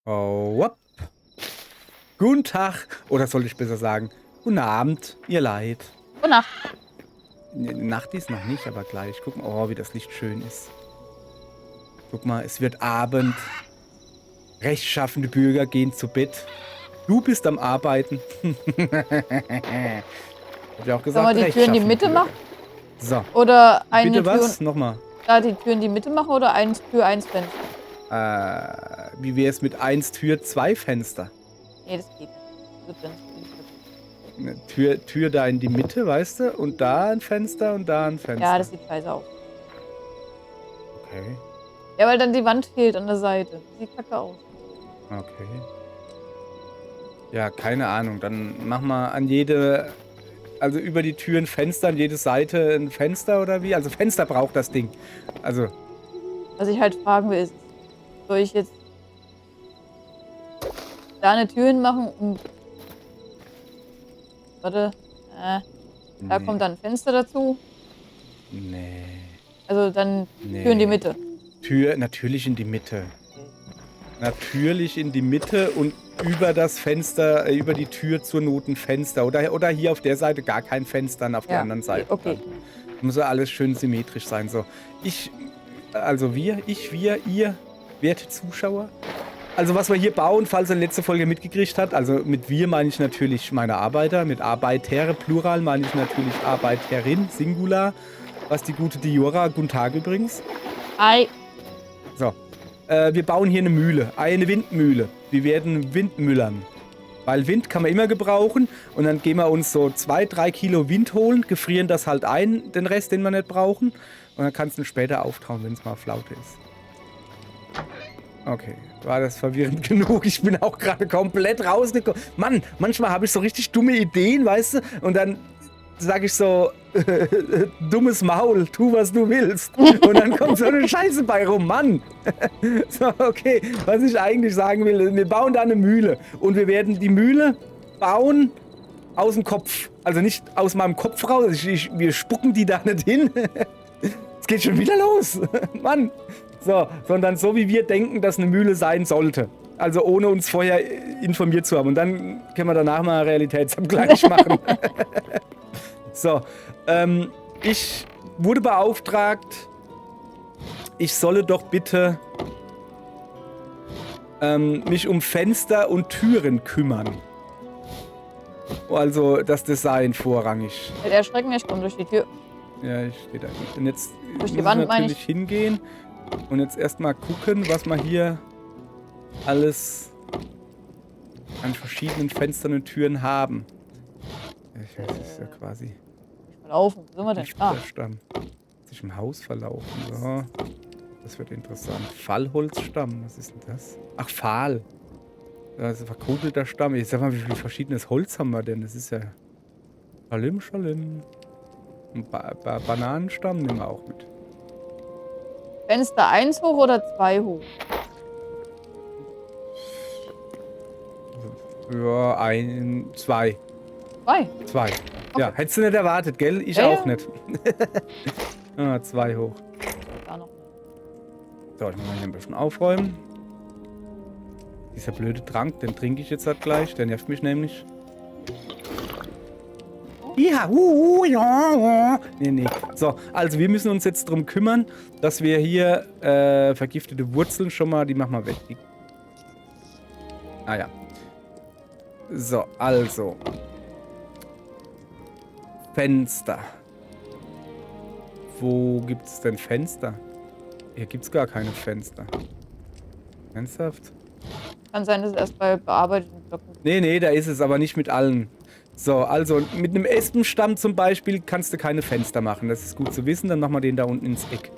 Oh, hopp. Guten Tag. Oder sollte ich besser sagen, guten Abend, ihr Leid. Gute Nacht. Nacht ist noch nicht, aber gleich. Guck mal, oh, wie das Licht schön ist. Guck mal, es wird Abend. Rechtschaffende Bürger gehen zu Bett. Du bist am Arbeiten. Hab ich auch gesagt, Sollen wir die Tür in die rechtschaffende Mitte Bürger. machen? So. Oder eine Bitte Tür was? Nochmal. da die Tür in die Mitte machen oder eins Tür, eins Fenster? Wie wäre es mit 1 Tür, 2 Fenster? Nee, das geht nicht. Also dann ist Eine Tür da in die Mitte, weißt du? Und da ein Fenster und da ein Fenster. ja, das sieht scheiße aus. Okay. Ja, weil dann die Wand fehlt an der Seite. Sieht kacke aus. Okay. Ja, keine Ahnung. Dann mach mal an jede, also über die Tür ein Fenster, an jede Seite ein Fenster oder wie? Also Fenster braucht das Ding. Also, Was ich halt fragen will, ist, soll ich jetzt da eine Tür hinmachen und... Warte. Da nee. kommt dann ein Fenster dazu. Nee. Also dann Nee. Tür in die Mitte. Tür natürlich in die Mitte. Natürlich in die Mitte und über das Fenster, über die Tür zur Not ein Fenster. Oder hier auf der Seite gar kein Fenster und auf der anderen Seite. Okay. Dann. Muss ja alles schön symmetrisch sein. So, wir, ihr, werte Zuschauer. Also was wir hier bauen, falls ihr letzte Folge mitgekriegt habt, also mit wir meine ich natürlich meine Arbeiter, mit Arbeiter, Plural meine ich natürlich Arbeiterin, Singular, was die gute Diora, guten Tag übrigens. Ei. So, wir bauen hier eine Mühle, eine Windmühle. Wir werden Windmüllern. Weil Wind kann man immer gebrauchen und dann gehen wir uns so 2-3 Kilo Wind holen, gefrieren das halt ein, den Rest, den wir nicht brauchen. Und dann kannst du ihn später auftauen, wenn es mal Flaute ist. Okay, war das verwirrend genug? Ich bin auch gerade komplett rausgekommen. Mann, manchmal habe ich so richtig dumme Ideen, weißt du? Und dann sage ich so, dummes Maul, tu was du willst. Und dann kommt so eine Scheiße bei rum, Mann. So, okay, was ich eigentlich sagen will, wir bauen da eine Mühle. Und wir werden die Mühle bauen aus dem Kopf. Also nicht aus meinem Kopf raus, wir spucken die da nicht hin. Es geht schon wieder los, Mann. So, sondern so wie wir denken, dass eine Mühle sein sollte. Also ohne uns vorher informiert zu haben. Und dann können wir danach mal Realitätsabgleich machen. So, ich wurde beauftragt, ich solle doch bitte mich um Fenster und Türen kümmern. Also das Design vorrangig. Mit Erschrecken, ich komme durch die Tür. Ja, ich stehe da nicht. Und jetzt Durch die muss Wand, ich meine natürlich hingehen und jetzt erstmal gucken, was wir hier alles an verschiedenen Fenstern und Türen haben. Das ist ja quasi Verlaufen. Wo sind wir denn? Ah. der Stamm. Sich im Haus verlaufen. So. Das wird interessant. Fallholzstamm, was ist denn das? Ach, Pfahl. Das ist ein verkokelter Stamm. Ich sag mal, wie viel verschiedenes Holz haben wir denn? Das ist ja Schalim. Ein Bananenstamm nehmen wir auch mit. Fenster 1 hoch oder 2 hoch? Ja, 2. 2. 2. Ja, hättest du nicht erwartet, gell? Ich Ja, auch ja. nicht. 2 hoch. Da noch. So, ich muss mal hier ein bisschen aufräumen. Dieser blöde Trank, den trinke ich jetzt halt gleich. Der nervt mich nämlich. Ja, ja. Nee. So, also wir müssen uns jetzt darum kümmern, dass wir hier vergiftete Wurzeln schon mal, die machen wir weg. Ah ja. So, also. Fenster. Wo gibt es denn Fenster? Hier gibt es gar keine Fenster. Ernsthaft? Kann sein, dass es erst bei bearbeiteten Blöcken. Nee, da ist es, aber nicht mit allen. So, also mit einem Espenstamm zum Beispiel kannst du keine Fenster machen. Das ist gut zu wissen, dann machen wir den da unten ins Eck.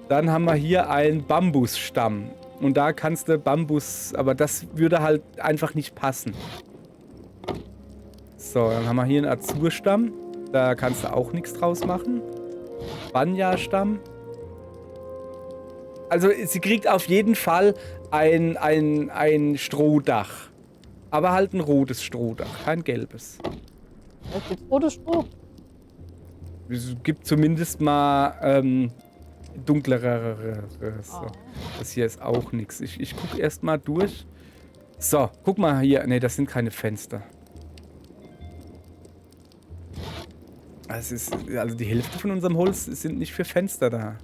Dann haben wir hier einen Bambusstamm. Und da kannst du Bambus, aber das würde halt einfach nicht passen. So, dann haben wir hier einen Azurstamm. Da kannst du auch nichts draus machen. Banya-Stamm. Also sie kriegt auf jeden Fall ein Strohdach. Aber halt ein rotes Strohdach, kein gelbes. Da ist jetzt rotes Stroh. Es gibt zumindest mal dunklere. So. Das hier ist auch nichts. Ich gucke erst mal durch. So, guck mal hier. Ne, das sind keine Fenster. Also die Hälfte von unserem Holz sind nicht für Fenster da.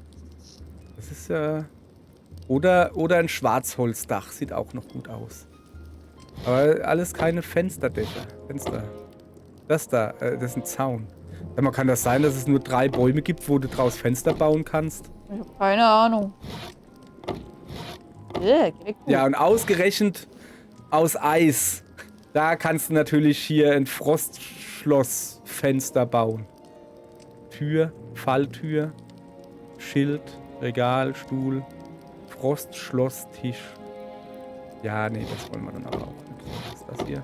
Das ist ja... Oder ein Schwarzholzdach. Sieht auch noch gut aus. Aber alles keine Fensterdächer. Fenster. Das da, das ist ein Zaun. Ja, kann das sein, dass es nur 3 Bäume gibt, wo du draus Fenster bauen kannst? Ich habe keine Ahnung. Geht gut. Ja, und ausgerechnet aus Eis. Da kannst du natürlich hier ein Frostschlossfenster bauen. Tür, Falltür, Schild, Regal, Stuhl, Frostschlosstisch. Ja, nee, das wollen wir dann aber auch nicht. Was ist das hier?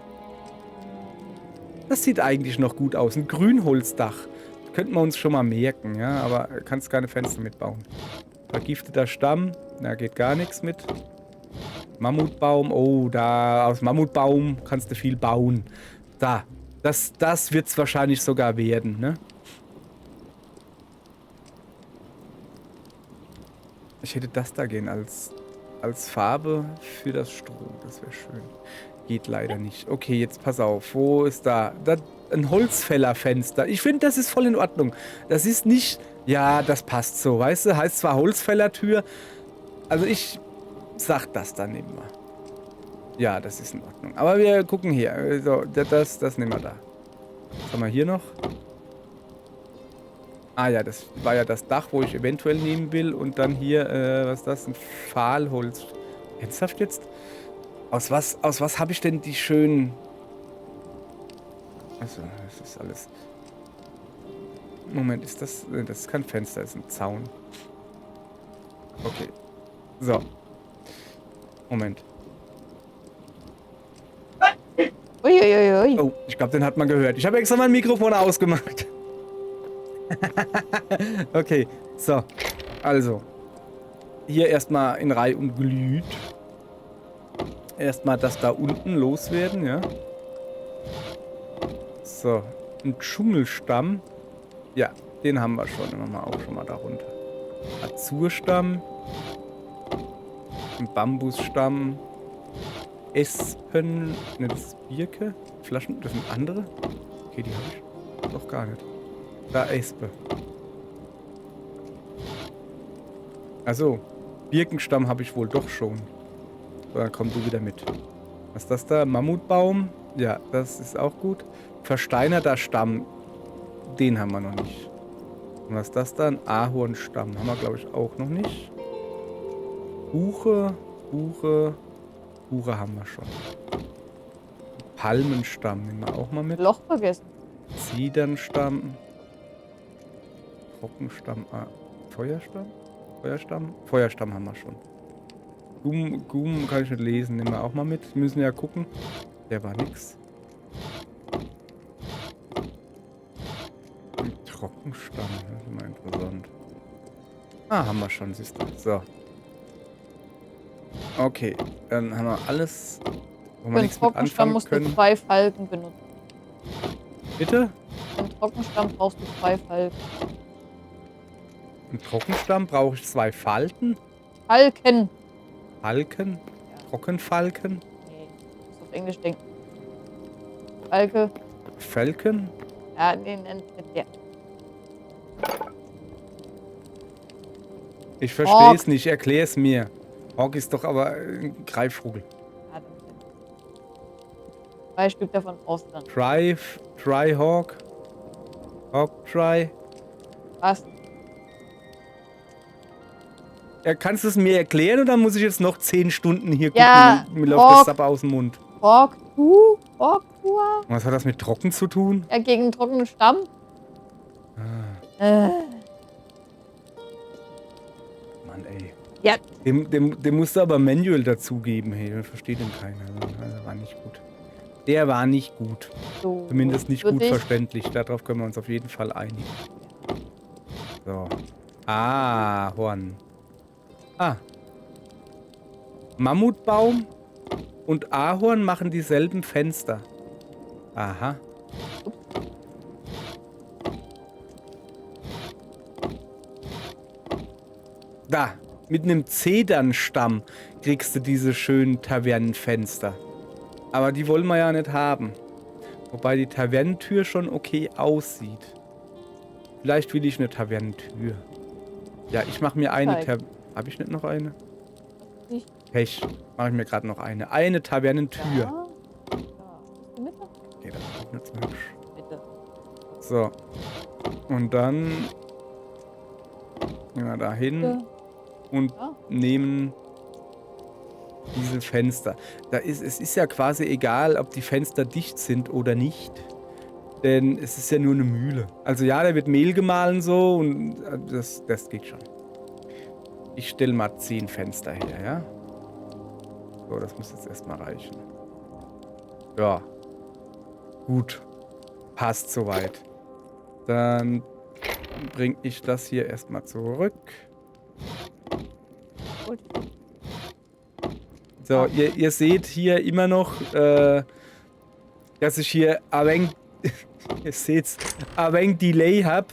Das sieht eigentlich noch gut aus. Ein Grünholzdach. Das könnten wir uns schon mal merken, ja, aber kannst keine Fenster mitbauen. Vergifteter Stamm. Da geht gar nichts mit. Mammutbaum. Oh, da aus Mammutbaum kannst du viel bauen. Da. Das wird es wahrscheinlich sogar werden, ne? Ich hätte das da gehen als Farbe für das Stroh. Das wäre schön. Geht leider nicht. Okay, jetzt pass auf. Wo ist da? Ein Holzfällerfenster. Ich finde, das ist voll in Ordnung. Das ist nicht... Ja, das passt so, weißt du? Heißt zwar Holzfällertür. Also ich sag das dann immer. Ja, das ist in Ordnung. Aber wir gucken hier. Also, das nehmen wir da. Was haben wir hier noch? Ah ja, das war ja das Dach, wo ich eventuell nehmen will. Und dann hier, was ist das? Ein Pfahlholz. Ernsthaft jetzt? Aus was habe ich denn die schönen... Achso, das ist alles... Moment, ist das... Das ist kein Fenster, das ist ein Zaun. Okay. So. Moment. Uiuiui. Oh, ich glaube, den hat man gehört. Ich habe extra mein Mikrofon ausgemacht. Okay, so. Also. Hier erstmal in Reihe und Glüht. Erstmal das da unten loswerden, ja. So. Ein Dschungelstamm. Ja, den haben wir schon. Den machen wir auch schon mal darunter. Azurstamm. Ein Bambusstamm. Espen. Ne, das ist Birke. Flaschen. Das sind andere. Okay, die habe ich doch gar nicht. Da Espe. Also, Birkenstamm habe ich wohl doch schon. So, dann komm du wieder mit. Was ist das da? Mammutbaum? Ja, das ist auch gut. Versteinerter Stamm. Den haben wir noch nicht. Und was ist das da? Ein Ahornstamm. Haben wir, glaube ich, auch noch nicht. Buche haben wir schon. Palmenstamm nehmen wir auch mal mit. Loch vergessen. Zedernstamm. Trockenstamm. Feuerstamm? Feuerstamm haben wir schon. Gum kann ich nicht lesen. Nehmen wir auch mal mit. Wir müssen ja gucken. Der war nix. Ein Trockenstamm. Das ist immer interessant. Haben wir schon, siehst du. So. Okay. Dann haben wir alles, wo wir Für den nichts mit Trockenstamm anfangen musst du können. 2 Falken benutzen. Bitte? Für den Trockenstamm brauchst du 2 Falken. Ein Trockenstamm brauche ich 2 Falten. Falken! Falken? Ja. Trockenfalken? Nee, du musst auf Englisch denken. Falke. Falken? Ja, nee, nennt der. Ich verstehe es nicht, erklär es mir. Hawk ist doch aber ein Greifvogel. Ja, 3 Stück davon brauchst du dann. Try Hawk. Hawk Try. Was? Ja, kannst du es mir erklären oder muss ich jetzt noch 10 Stunden hier Ja, gucken? Mir läuft das Sapp aus dem Mund. Hawk Tua? Was hat das mit Trocken zu tun? Ja, gegen einen trockenen Stamm? Mann, ey. Ja. Dem musst du aber Manual dazugeben, hey. Das versteht den keiner. Also, war nicht gut. Der war nicht gut. So, Zumindest nicht gut wirklich? verständlich. Darauf können wir uns auf jeden Fall einigen. So. Ahorn. Mammutbaum und Ahorn machen dieselben Fenster. Aha. Da, mit einem Zedernstamm kriegst du diese schönen Tavernenfenster. Aber die wollen wir ja nicht haben. Wobei die Tavernentür schon okay aussieht. Vielleicht will ich eine Tavernentür. Ja, ich mache mir eine Tavernentür. Habe ich nicht noch eine? Nicht. Pech. Mache ich mir gerade noch eine. Eine Tavernentür. Ja. Ja. Die Mitte? Okay, das ist nicht so hübsch. Bitte. So. Und dann gehen wir da hin und Ja. nehmen diese Fenster. Es ist ja quasi egal, ob die Fenster dicht sind oder nicht. Denn es ist ja nur eine Mühle. Also ja, da wird Mehl gemahlen so und das geht schon. Ich stelle mal 10 Fenster her, ja? So, das muss jetzt erstmal reichen. Ja. Gut. Passt soweit. Dann bringe ich das hier erstmal zurück. Gut. So, ihr seht hier immer noch, dass ich hier ein wenig, ihr seht's, ein wenig Delay habe.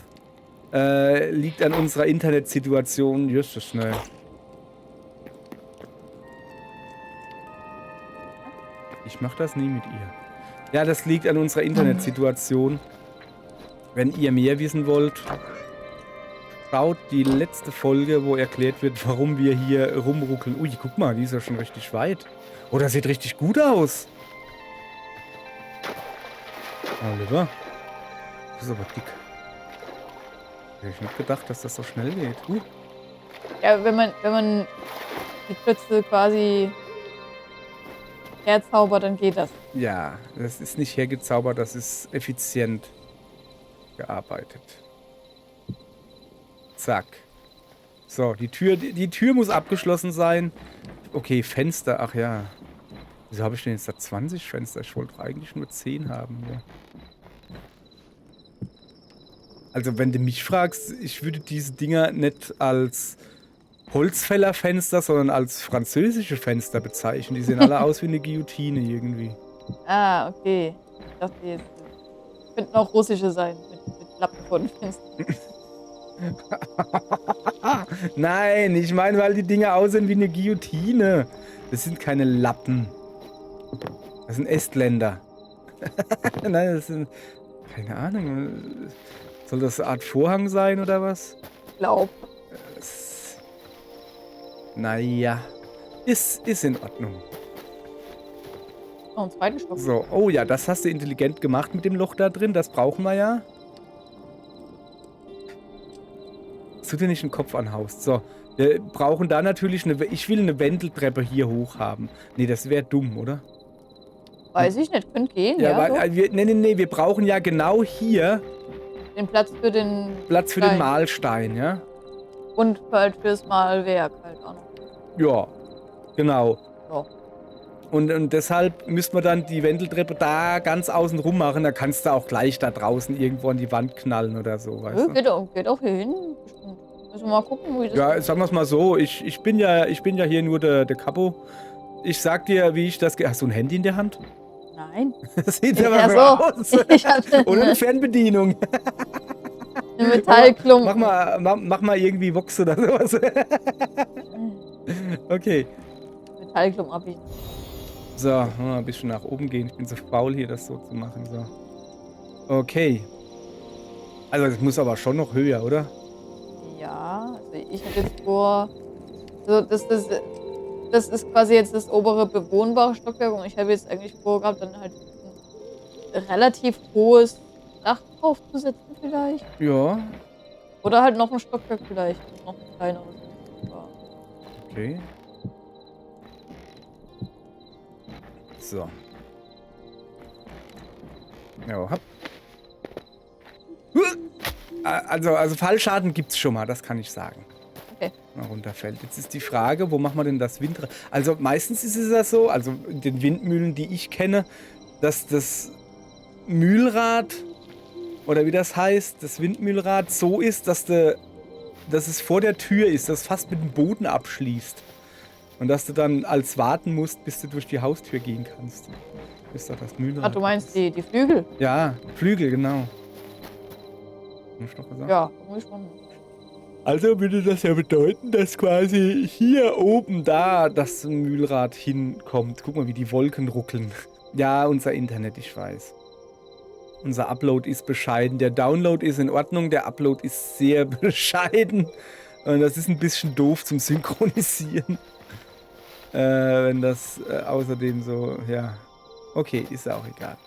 Liegt an unserer Internetsituation. Just so schnell. Ich mach das nie mit ihr. Ja, das liegt an unserer Internetsituation. Wenn ihr mehr wissen wollt, schaut die letzte Folge, wo erklärt wird, warum wir hier rumruckeln. Ui, guck mal, die ist ja schon richtig weit. Oh, das sieht richtig gut aus. Oliver. Das ist aber dick. Hätte ich nicht gedacht, dass das so schnell geht. Ja, wenn man die Klötze quasi herzaubert, dann geht das. Ja, das ist nicht hergezaubert, das ist effizient gearbeitet. Zack. So, die Tür muss abgeschlossen sein. Okay, Fenster, ach ja. Wieso habe ich denn jetzt da 20 Fenster? Ich wollte eigentlich nur 10 haben. Ja. Also, wenn du mich fragst, ich würde diese Dinger nicht als Holzfällerfenster, sondern als französische Fenster bezeichnen. Die sehen alle aus wie eine Guillotine irgendwie. Ah, okay. Ich dachte jetzt, könnten auch russische sein, mit Lappen vor den Fenstern. Nein, ich meine, weil die Dinger aussehen wie eine Guillotine. Das sind keine Lappen. Das sind Estländer. Nein, das sind... Keine Ahnung. Soll das eine Art Vorhang sein oder was? Ich glaube. Naja. Ist in Ordnung. Noch einen zweiten Stock. So, oh ja, das hast du intelligent gemacht mit dem Loch da drin. Das brauchen wir ja. Dass du dir nicht den Kopf anhaust. So, wir brauchen da natürlich eine... Ich will eine Wendeltreppe hier hoch haben. Nee, das wäre dumm, oder? Weiß ich nicht, könnte gehen, Ja, ja. weil nee, wir brauchen ja genau hier Den Platz für den Platz für den Mahlstein, ja? Und halt fürs Malwerk halt auch noch. Ja, genau. Ja. Und deshalb müssen wir dann die Wendeltreppe da ganz außen rum machen. Da kannst du auch gleich da draußen irgendwo an die Wand knallen oder so, weißt Ja, du? geht auch hier hin. Bestimmt. Müssen wir mal gucken, wie das Ja, sagen wir es mal so. Ich bin ja hier nur der Capo. Ich sag dir, wie ich das... Hast du ein Handy in der Hand? Nein. Das sieht aber Ja, so so. aus. Ich hatte Oder eine Fernbedienung. eine Metallklumpen. Mach mal irgendwie Vox oder sowas. Okay. Metallklumpen hab ich. So, mal ein bisschen nach oben gehen. Ich bin so faul hier, das so zu machen. So. Okay. Also das muss aber schon noch höher, oder? Ja, also ich habe jetzt vor. Also das ist quasi jetzt das obere bewohnbare Stockwerk und ich habe jetzt eigentlich vorgehabt, dann halt ein relativ hohes Dach draufzusetzen vielleicht. Ja. Oder halt noch ein Stockwerk vielleicht. Noch ein kleineres. Ja. Okay. So. Ja, hopp. Also Fallschaden gibt's schon mal, das kann ich sagen. Okay. Mal runterfällt. Jetzt ist die Frage, wo machen wir denn das Windrad? Also meistens ist es ja so, also in den Windmühlen, die ich kenne, dass das Mühlrad oder wie das heißt, das Windmühlrad so ist, dass es vor der Tür ist, das fast mit dem Boden abschließt. Und dass du dann als warten musst, bis du durch die Haustür gehen kannst. Bis da das Mühlrad. Ah, du meinst die Flügel? Ja, Flügel, genau. Muss ich noch was sagen? Ja, muss ich schon. Also würde das ja bedeuten, dass quasi hier oben da das Mühlrad hinkommt. Guck mal, wie die Wolken ruckeln. Ja, unser Internet, ich weiß. Unser Upload ist bescheiden. Der Download ist in Ordnung, der Upload ist sehr bescheiden. Und das ist ein bisschen doof zum Synchronisieren. Wenn das außerdem so, ja. Okay, ist ja auch egal.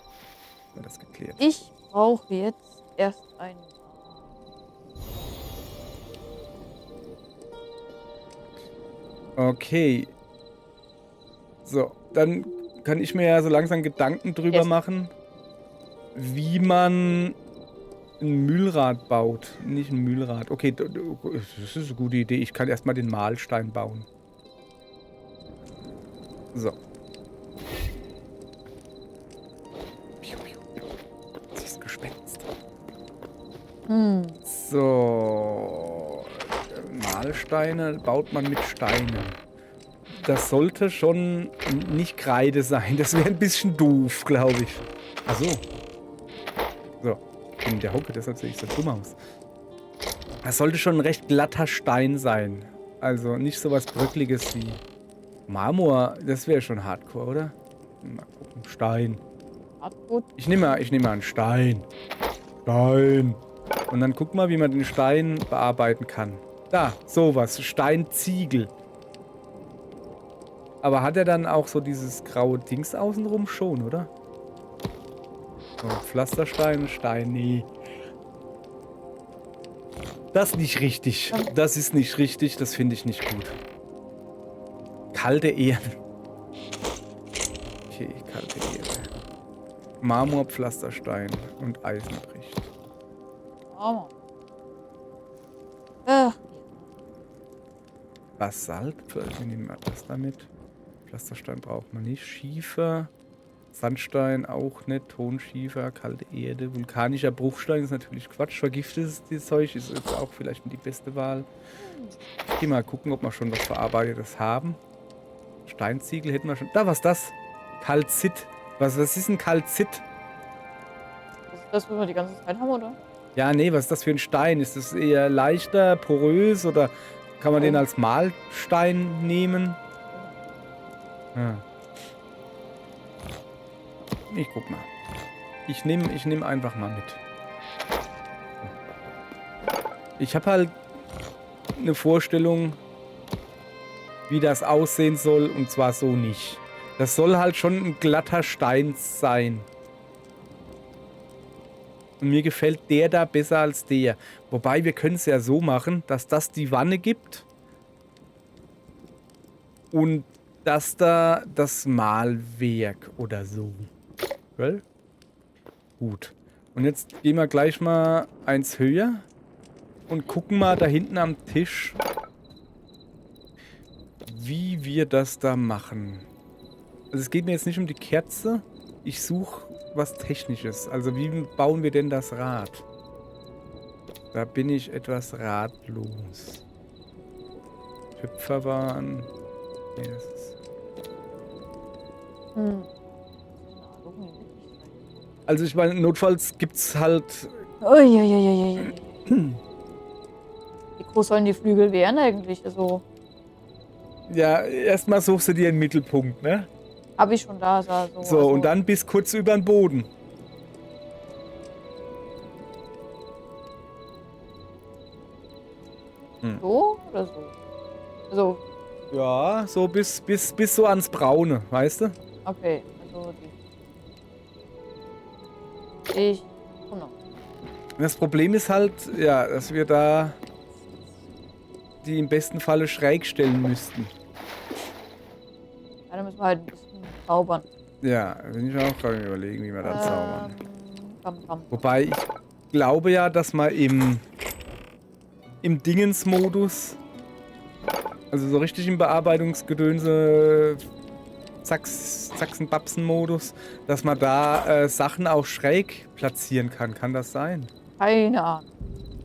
Haben wir das geklärt. Ich brauche jetzt erst einen. Okay. So, dann kann ich mir ja so langsam Gedanken drüber machen, wie man ein Mühlrad baut. Nicht ein Mühlrad. Okay, das ist eine gute Idee. Ich kann erstmal den Mahlstein bauen. So. Das ist Gespenst. So. Mahlsteine baut man mit Steinen. Das sollte schon nicht Kreide sein. Das wäre ein bisschen doof, glaube ich. Ach so. So. Ich bin in der Hocke, deshalb sehe ich so dumm aus. Das sollte schon ein recht glatter Stein sein. Also nicht so was Bröckliges wie Marmor. Das wäre schon Hardcore, oder? Mal gucken. Stein. Hardcore? Ich nehme mal einen Stein. Stein. Und dann guck mal, wie man den Stein bearbeiten kann. Da, sowas. Steinziegel. Aber hat er dann auch so dieses graue Dings außenrum schon, oder? So, Pflasterstein, Stein, nee. Das ist nicht richtig. Das ist nicht richtig, das finde ich nicht gut. Kalte Erde. Okay, kalte Erde. Marmor, Pflasterstein und Eisenbricht. Oh. Basalt, wie nehmen wir das damit? Pflasterstein braucht man nicht. Schiefer, Sandstein auch nicht. Tonschiefer, kalte Erde. Vulkanischer Bruchstein ist natürlich Quatsch. Vergiftetes Zeug ist jetzt auch vielleicht die beste Wahl. Ich gehe mal gucken, ob wir schon was Verarbeitetes haben. Steinziegel hätten wir schon. Da, was ist das? Kalzit. Was ist ein Kalzit? Ist das, was wir die ganze Zeit haben, oder? Ja, nee, was ist das für ein Stein? Ist das eher leichter, porös oder kann man den als Mahlstein nehmen? Ja. Ich guck mal. Ich nehm einfach mal mit. Ich habe halt eine Vorstellung, wie das aussehen soll, und zwar so nicht. Das soll halt schon ein glatter Stein sein. Und mir gefällt der da besser als der. Wobei, wir können es ja so machen, dass das die Wanne gibt. Und das da das Mahlwerk oder so. Well? Gut. Und jetzt gehen wir gleich mal eins höher. Und gucken mal da hinten am Tisch, wie wir das da machen. Also es geht mir jetzt nicht um die Kerze. Ich suche was Technisches. Also wie bauen wir denn das Rad? Da bin ich etwas ratlos. Hüpferbahn. Nee, das ist... Also ich meine, notfalls gibt's halt... Uiuiuiui. Wie groß sollen die Flügel werden eigentlich? Also, Ja, erstmal suchst du dir einen Mittelpunkt, ne? habe ich schon da. So, So, und dann bis kurz über den Boden. So oder so? Also, Ja, so bis so ans Braune, weißt du? okay. Also die. Genau. Das Problem ist halt, ja, dass wir da die im besten Falle schräg stellen müssten. Ja, dann müssen wir halt ein bisschen zaubern. Ja, bin ich auch gerade überlegen, wie wir das zaubern. Bam. Wobei ich glaube ja, dass man im Dingens-Modus, also so richtig im Bearbeitungsgedönse, Zacksen-Babsen-Modus, dass man da Sachen auch schräg platzieren kann. Kann das sein? Keine Ahnung.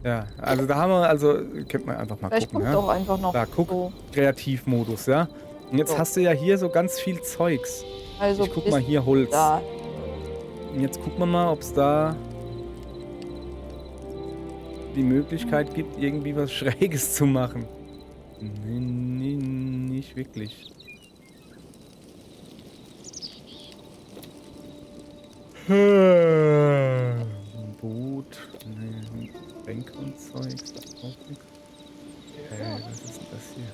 Ja, also da haben wir, also könnte man einfach mal Vielleicht gucken. kommt Ja? auch einfach noch Da, guck, so. Kreativmodus, ja. Und jetzt So. hast du ja hier so ganz viel Zeugs. Also Ich guck bis mal hier Holz. da. Und jetzt gucken wir mal, ob es da... die Möglichkeit gibt, irgendwie was Schräges zu machen. Nee, nee, nicht wirklich. Boot, nee, Bänke und Zeug, sagt auch nichts. Was ist denn das hier?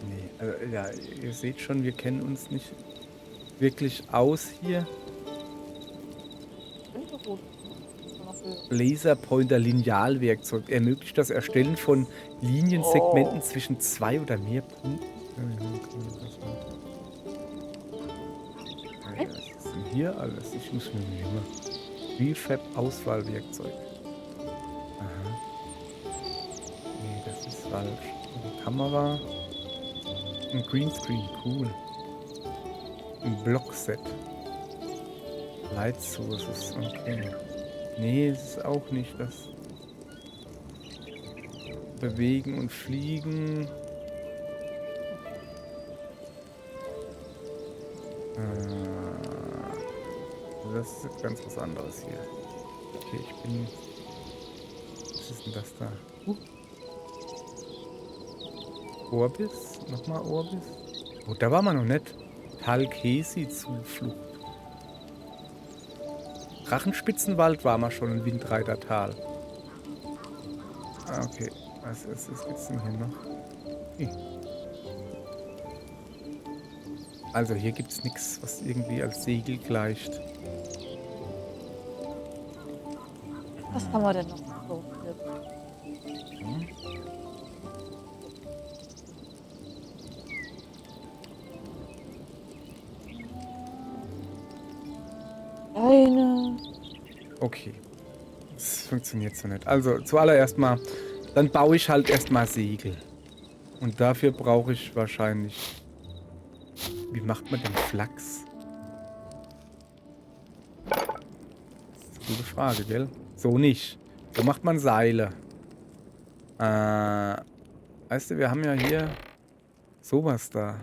Nee, also, ja, ihr seht schon, wir kennen uns nicht wirklich aus hier. Könnte gut. Noch höher. Laserpointer Linealwerkzeug ermöglicht das Erstellen von Liniensegmenten Oh. zwischen 2 oder mehr Punkten. Was ist denn hier alles? Ich muss mir immer. Refab Auswahlwerkzeug. Aha. Nee, das ist falsch. Eine Kamera. Ein Greenscreen, cool. Ein Blockset. Light Sources, okay. Nee, es ist auch nicht das. Bewegen und Fliegen. Das ist ganz was anderes hier. Okay, ich bin. Was ist denn das da? Orbis? Nochmal Orbis? Oh, da war man noch nicht. Talkesi-Zuflucht. Drachenspitzenwald war man schon in Windreiter Tal. Ah, okay. Was gibt's denn hier noch? Also hier gibt's nichts, was irgendwie als Segel gleicht. Was haben wir denn noch so? Hm. Eine. Okay. Das funktioniert so nicht. Also zuallererst mal, dann baue ich halt erstmal Segel. Und dafür brauche ich wahrscheinlich. Wie macht man denn Flachs? Das ist eine gute Frage, gell? So nicht. So macht man Seile. Weißt du, wir haben ja hier sowas da.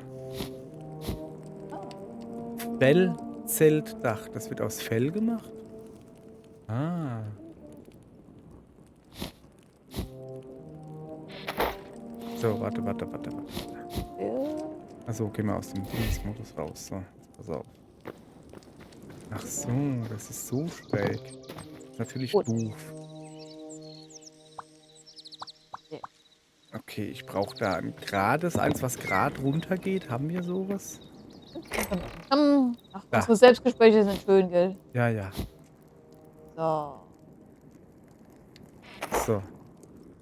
Fellzeltdach. Das wird aus Fell gemacht? Ah. So, warte. Achso, gehen wir aus dem Dingsmodus raus. So, pass auf. Ach so, das ist so schräg. Natürlich Gut. doof. Ja. Okay, ich brauche da ein gerades, eins, was gerade runter geht. Haben wir sowas? Ach, Da. unsere Selbstgespräche sind schön, gell? Ja. So. So.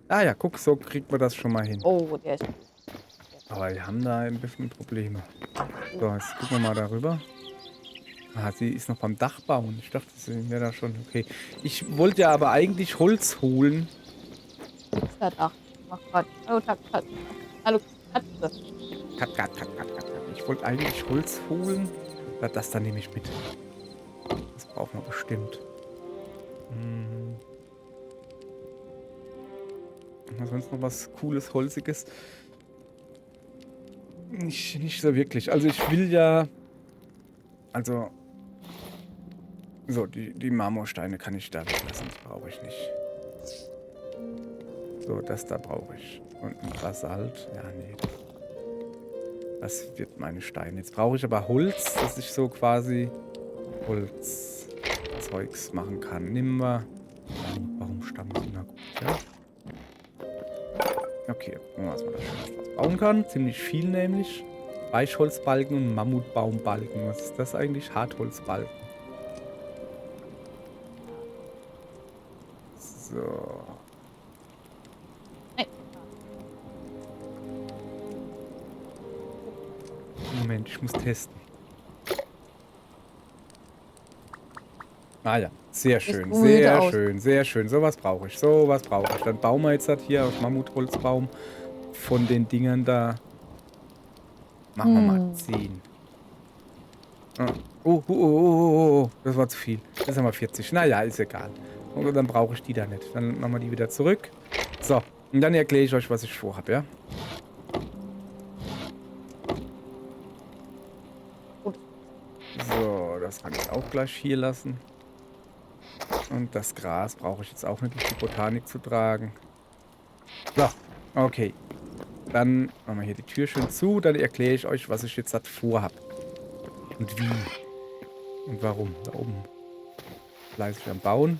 Ah ja, guck, so kriegt man das schon mal hin. Oh, der ist gut. Aber wir haben da ein bisschen Probleme. So, jetzt gucken wir mal darüber. Ah, sie ist noch beim Dach bauen. Ich dachte, sie wäre da schon okay. Ich wollte ja aber eigentlich Holz holen. Ist das? Ach, mach grad. Hallo, Kat. Hallo, Katze. Kat. Ich wollte eigentlich Holz holen. Ja, das dann nehme ich mit. Das brauchen wir bestimmt. Haben wir sonst noch was Cooles, Holziges? Nicht so wirklich. Also ich will ja... Also... So, die Marmorsteine kann ich da weglassen. Das brauche ich nicht. So, das da brauche ich. Und ein Basalt. Ja, nee. Das wird meine Steine. Jetzt brauche ich aber Holz, dass ich so quasi Holzzeugs machen kann. Nehmen wir... Warum stammen sie immer gut, ja? Okay, gucken wir mal, was man da schön bauen kann. Ziemlich viel nämlich. Weichholzbalken und Mammutbaumbalken. Was ist das eigentlich? Hartholzbalken. So. Hey. Moment, ich muss testen. Ah ja, sehr schön, sehr schön. Sowas brauche ich, Dann bauen wir jetzt das hier aus Mammutholzbaum von den Dingern da. Machen wir mal 10. Oh, das war zu viel. Das haben wir 40. Naja, ist egal. Und dann brauche ich die da nicht. Dann machen wir die wieder zurück. So, und dann erkläre ich euch, was ich vorhabe, ja? So, das kann ich auch gleich hier lassen. Und das Gras brauche ich jetzt auch nicht durch die Botanik zu tragen. So, okay. Dann machen wir hier die Tür schön zu. Dann erkläre ich euch, was ich jetzt vorhab. Und wie. Und warum. Da oben fleißig am Bauen.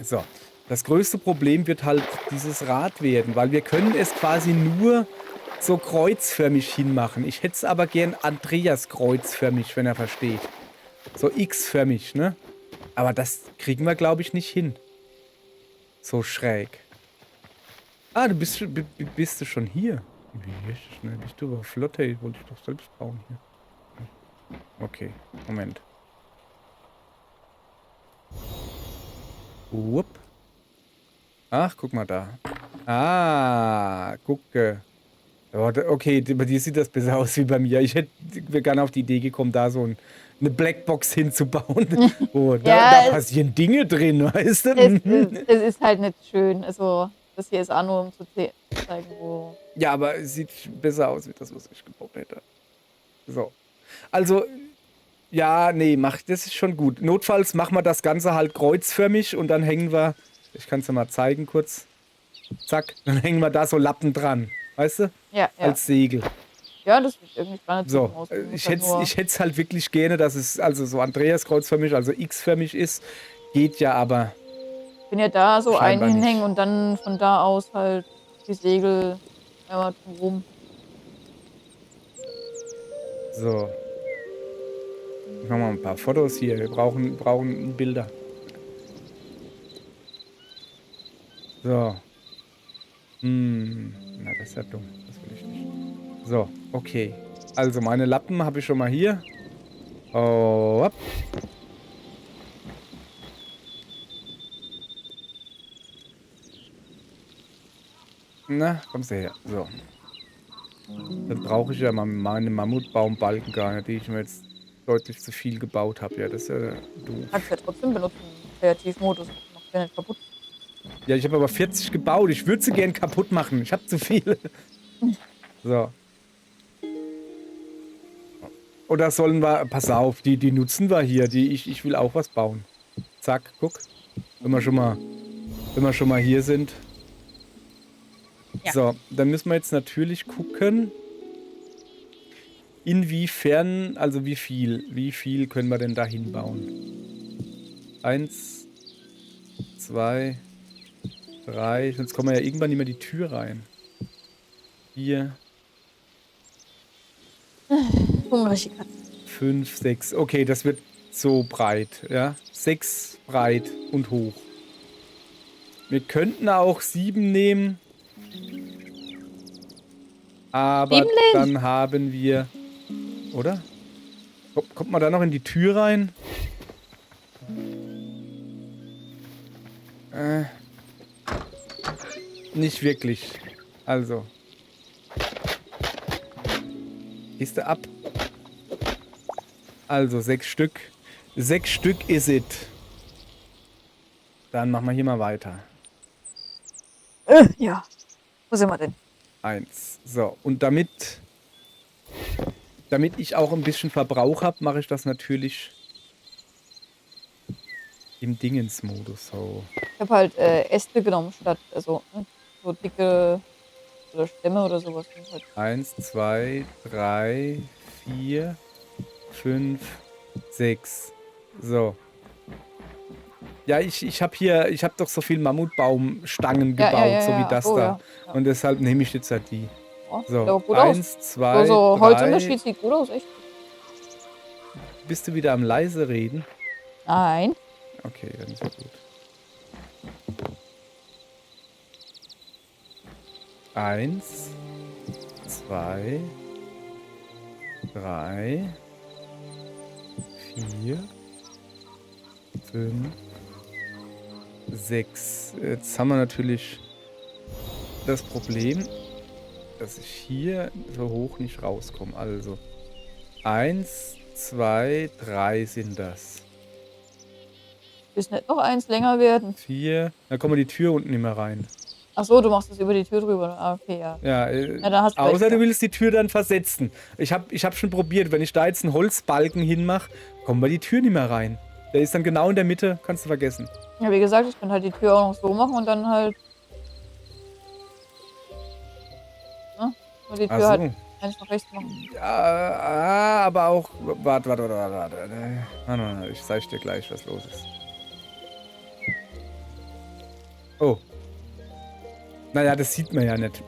So. Das größte Problem wird halt dieses Rad werden, weil wir können es quasi nur so kreuzförmig hinmachen. Ich hätte es aber gern Andreas kreuzförmig, wenn er versteht. So X-förmig, ne? Aber das kriegen wir, glaube ich, nicht hin. So schräg. Ah, bist du schon hier? Wie schnell bist du aber flott, ey. Wollte ich doch selbst bauen hier. Okay, Moment. Wupp. Ach, guck mal da. Ah, gucke. Okay, bei dir sieht das besser aus wie bei mir. Ich wäre gerne auf die Idee gekommen, da so eine Blackbox hinzubauen. Oh, da passieren Dinge drin, weißt du? Es ist halt nicht schön. Also, das hier ist auch nur, um zu zeigen, wo... Ja, aber es sieht besser aus, wie das, was ich gebaut hätte. So. Also, ja, nee, das ist schon gut. Notfalls machen wir das Ganze halt kreuzförmig und dann hängen wir... Ich kann es ja mal zeigen kurz. Zack, dann hängen wir da so Lappen dran. Weißt du? Ja. Als Segel. Ja, das sieht irgendwie gar nicht so aus. ich hätte es halt wirklich gerne, dass es also so Andreas-kreuzförmig, also X-förmig ist. Geht ja, aber... Ich bin ja da so hinhängen nicht. Und dann von da aus halt die Segel einmal rum. So. Ich mach mal ein paar Fotos hier. Wir brauchen Bilder. So. Na, das ist ja dumm. Das will ich nicht. So, okay. Also, meine Lappen habe ich schon mal hier. Oh, hopp. Na, kommst du her. So. Dann brauche ich ja mal meine Mammutbaumbalken gar nicht, die ich mir jetzt deutlich zu viel gebaut habe. Ja, das ist ja doof. Kannst du ja trotzdem benutzen. Kreativmodus. Macht ja nicht kaputt. Ja, ich habe aber 40 gebaut. Ich würde sie gern kaputt machen. Ich habe zu viele. So. Oder sollen wir... Pass auf, die nutzen wir hier. Ich will auch was bauen. Zack, guck. Wenn wir schon mal hier sind. Ja. So, dann müssen wir jetzt natürlich gucken, inwiefern, also wie viel können wir denn da hinbauen? 1, 2, 3, sonst kommen wir ja irgendwann nicht mehr die Tür rein. 4, 5, 6. Okay, das wird so breit, ja. 6 breit und hoch. Wir könnten auch 7 nehmen. Aber dann haben wir... Oder? Kommt man da noch in die Tür rein? Nicht wirklich. Also. Gehst du ab? Also 6 Stück. 6 Stück is it. Dann machen wir hier mal weiter. Ja. Wo sind wir denn? 1. So, und damit ich auch ein bisschen Verbrauch habe, mache ich das natürlich im Dingensmodus. So. Ich habe halt Äste genommen statt, also so dicke oder Stämme oder sowas. 1, 2, 3, 4, 5, 6. So. Ja, ich habe doch so viel Mammutbaumstangen gebaut, so wie das da. Ja. Und deshalb nehme ich jetzt halt die. So, 1, 2, so 3. Holzunterschied sieht gut aus, echt. Bist du wieder am leise reden? Nein. Okay, dann ist ja gut. 1, 2, 3, 4, 5, 6. Jetzt haben wir natürlich das Problem, dass ich hier so hoch nicht rauskomme. Also 1, 2, 3 sind das. Ist nicht noch eins länger werden? 4. Da kommen wir die Tür unten nicht mehr rein. Ach so, du machst das über die Tür drüber. Ah, okay, ja. Ja, dann hast du außer du willst die Tür dann versetzen. Ich hab schon probiert, wenn ich da jetzt einen Holzbalken hinmache, kommen wir die Tür nicht mehr rein. Der ist dann genau in der Mitte, kannst du vergessen. Ja, wie gesagt, ich kann halt die Tür auch noch so machen und dann halt, ne? Nur die Ach Tür halt so. eins nach rechts machen. Ja, aber auch. Warte. Warte. Ich zeig dir gleich, was los ist. Oh. Naja, das sieht man ja nicht.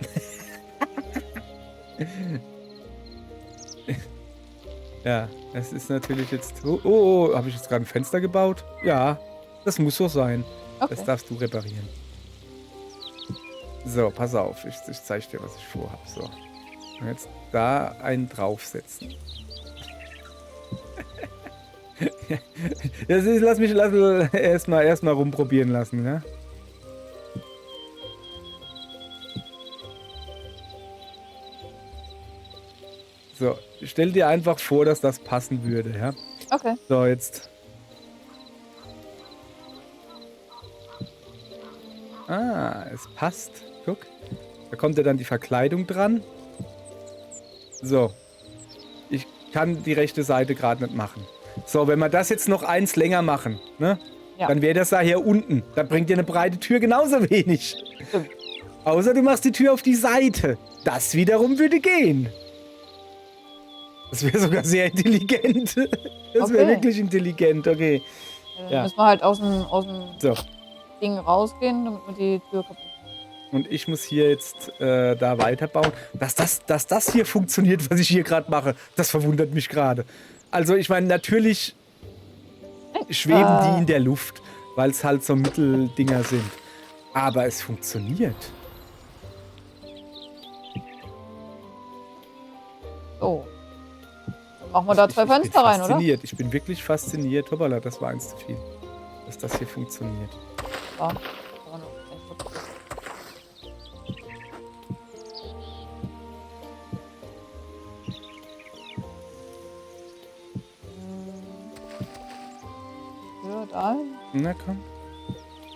Ja, es ist natürlich jetzt. Habe ich jetzt gerade ein Fenster gebaut? Ja, das muss so sein. Das Okay. darfst du reparieren. So, pass auf. Ich zeig dir, was ich vorhab. So. Und jetzt da einen draufsetzen. Lass mich erstmal rumprobieren lassen, ja? So, stell dir einfach vor, dass das passen würde, ja? Okay. So, jetzt. Ah, es passt. Guck. Da kommt ja dann die Verkleidung dran. So. Ich kann die rechte Seite gerade nicht machen. So, wenn wir das jetzt noch eins länger machen, ne? Ja. Dann wäre das da hier unten. Da bringt dir eine breite Tür genauso wenig. Stimmt. Außer du machst die Tür auf die Seite. Das wiederum würde gehen. Das wäre sogar sehr intelligent. Das wäre Okay. wirklich intelligent, okay. Dann Ja. müssen wir halt aus dem So, Ding rausgehen, damit wir die Tür kaputt machen. und ich muss hier jetzt da weiterbauen. Dass das hier funktioniert, was ich hier gerade mache, das verwundert mich gerade. Also ich meine, natürlich schweben die in der Luft, weil es halt so Mitteldinger sind. Aber es funktioniert. So. Dann machen wir da zwei Fenster rein, oder? Fasziniert. Ich bin wirklich fasziniert. Hoppala, das war eins zu viel. Dass das hier funktioniert. Ja. Tür dahin, Na komm.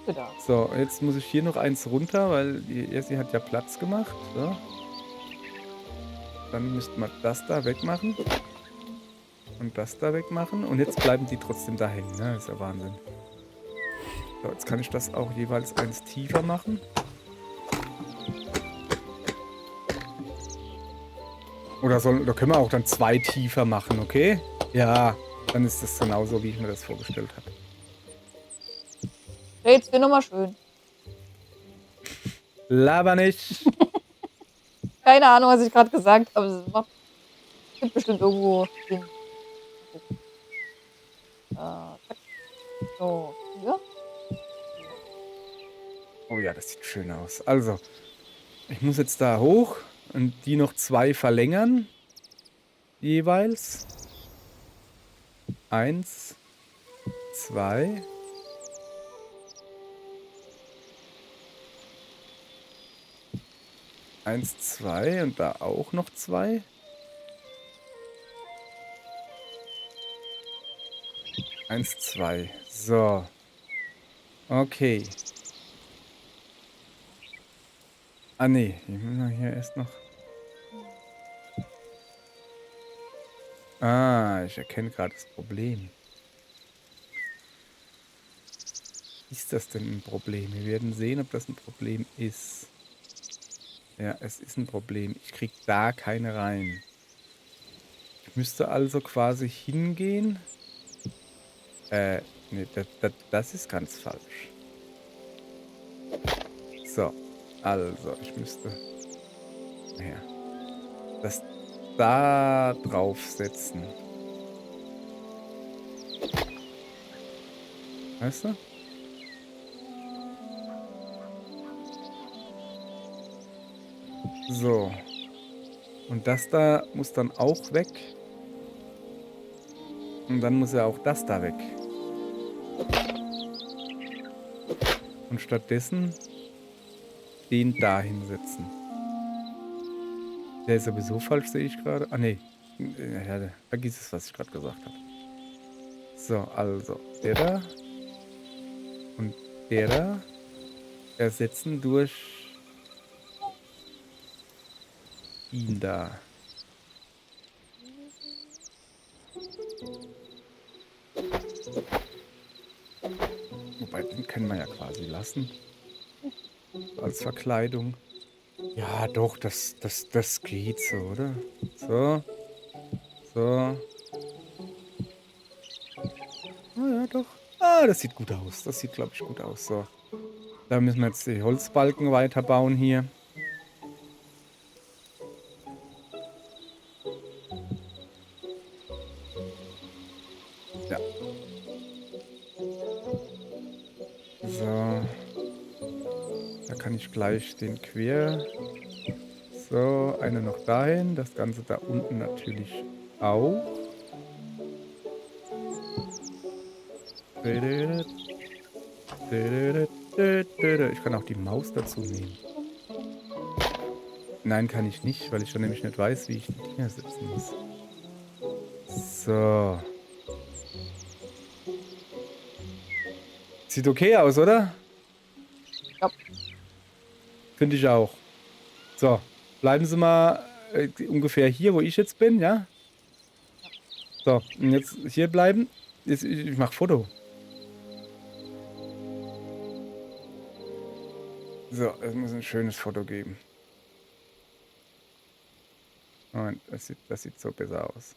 Tür da. So, jetzt muss ich hier noch eins runter, weil die Ersi hat ja Platz gemacht. So. Dann müssten wir das da wegmachen. Und das da wegmachen. Und jetzt bleiben die trotzdem da hängen. Ne? Das ist ja Wahnsinn. So, jetzt kann ich das auch jeweils eins tiefer machen. Oder können wir auch dann zwei tiefer machen, okay? Ja, dann ist das genauso, wie ich mir das vorgestellt habe. Red's dir nochmal schön. Laber nicht. Keine Ahnung, was ich gerade gesagt habe. Es macht gibt bestimmt irgendwo Sinn. Zack. So, hier. Oh ja, das sieht schön aus. Also, ich muss jetzt da hoch und die noch zwei verlängern. Jeweils. 1, 2. Eins, zwei und da auch noch zwei. Eins, zwei. So. Okay. Ah, nee. Ich muss mal hier erst noch. Ah, ich erkenne gerade das Problem. Ist das denn ein Problem? Wir werden sehen, ob das ein Problem ist. Ja, es ist ein Problem. Ich krieg da keine rein. Ich müsste also quasi hingehen. Nee, das ist ganz falsch. So, also, ich müsste das da draufsetzen. Weißt du? So. Und das da muss dann auch weg. Und dann muss ja auch das da weg. Und stattdessen den da hinsetzen. Der ist sowieso falsch, sehe ich gerade. Ah, nee. Ja, vergiss es, was ich gerade gesagt habe. So, also. Der da. Und der da. Ersetzen durch ihn da. können wir ja quasi lassen. Als Verkleidung. Ja, doch, das geht so, oder? So. So. Ah, ja, doch. Ah, das sieht gut aus. Das sieht, glaube ich, gut aus. So. Da müssen wir jetzt die Holzbalken weiterbauen hier. Ja. So. Da kann ich gleich den quer. So, eine noch dahin. Das Ganze da unten natürlich auch. Ich kann auch die Maus dazu nehmen. Nein, kann ich nicht, weil ich schon nämlich nicht weiß, wie ich die Dinger setzen muss. So. Sieht okay aus, oder? Ja. Finde ich auch. So, bleiben Sie mal ungefähr hier, wo ich jetzt bin, ja? So, und jetzt hier bleiben. Jetzt, ich mache Foto. So, es muss ein schönes Foto geben. Moment, das sieht so besser aus.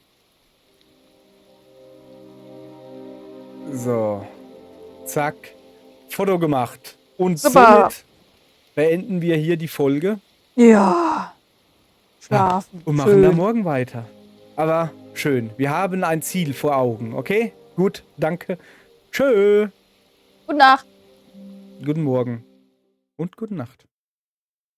So. Zack. Foto gemacht. Und Super. somit beenden wir hier die Folge. Ja. Schlafen. Und machen da Schön. morgen weiter. Aber schön. Wir haben ein Ziel vor Augen, okay? Gut, danke. Tschö. Gute Nacht. Guten Morgen. Und gute Nacht.